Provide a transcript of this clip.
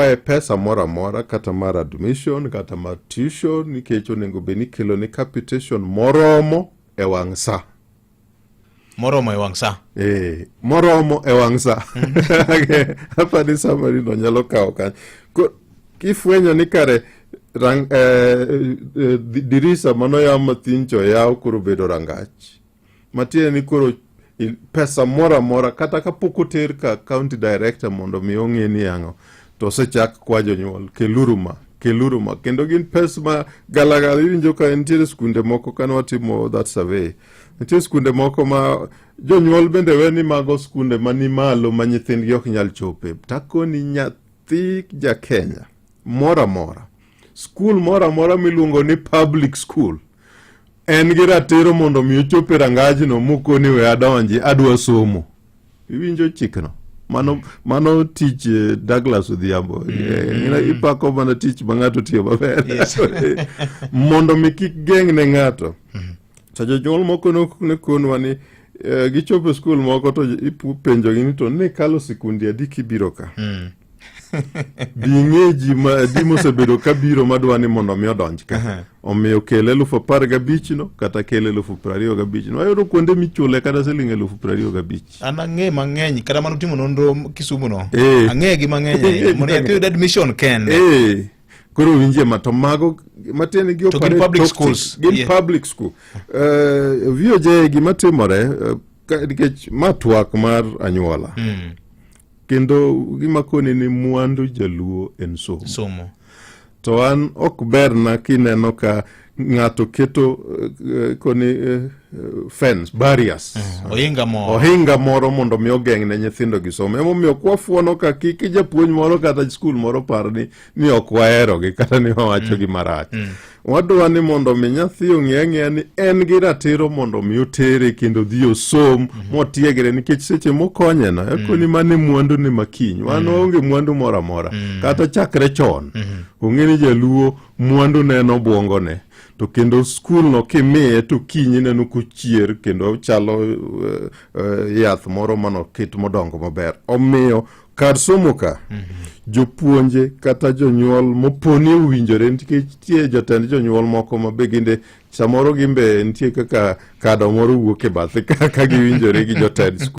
e pesa mora mora kata mar admission kata mar tuition nikech onego beni kelo ni capitation moromo e wang' sa. Moromo e wang' sa. Moromo e wang' sa. Hapa ni summary no nyalo kawo kanyo. Kifwenyo ni kare dirisa mano ya mathincho yaw koro bedo rangach. Matiende ni koro pesa mora mora kata kapok oter ka county director mondo mi ong'e ni ang'o to sechak kwa jonyuol keluruma kendo gin pesa ma galagala iwinjo ka nitiere skunde moko kan watimo that survey. Nitiere skunde moko ma jonyuol bende weni mago skunde mani malo ma nyithindgi ok nyal chope. Takoni nyathi ja Kenya mora mora school mora mora miluongo ni public school en gi ratiro mondo mi ochope rangajno mokoni we adonji adwa somo. Iwinjo chikno. Mano tich Douglas Odhiambo. Ipako mana tich ma ng'ato tiyo maber. Mondo mi kik geng' ne ng'ato. To jonyuol moko ne konwa ni gichopo skul moko to ipenjo gi ni to ne kalo sikunde adi kibiro ka. Bing'eji ma di mosebedo kabiro madwa ni mondo mi odonj ka. Omiyo kele 15,000 no kata kele 25,000 no. Ayudo kuonde michule kata siling 25,000. An ang'e mang'eny kata mano timo nonro Kisumu no. Ang'e gi mang'eny. Mondo yathi admission kende. Koro winje mato mago matene gi opare public schools. Gin public school. VOJ gima timore nikech matwak mar anyuola. Kendo gima koni ni mwandu jaluo en somo. To an ok berna kineno ka ng'ato keto koni fence, barriers. Ohinga moro mondo mi ogeng' ne nyithindo gi somo. Emomiyo kwafuono ka kik japuonj moro kata skul moro parni ni ok waherogi kata ni wawacho gi marach. Wadwa ni mondo mi nyathi ong'e ni en gi ratiro mondo mi otere kendo dhi osom motiegre nikech seche mokonye na koni mane mwandu ni makiny. Wan onge mwandu mora mora. Kata chakre chon. Ong'e ni jaluo mwandu neno bwongone. To kendo skul no kimiye to kinyi neno kuchier kendo chalo yath moro mano kit modongo maber. Omiyo kar somo ka jopuonje kata jonyuol moponi owinjore nikech tie jotend jonyuol moko ma beginde samoro gimbe nitie kaka kado moro wuok e bathe kaka giwinjore gi jotend skul.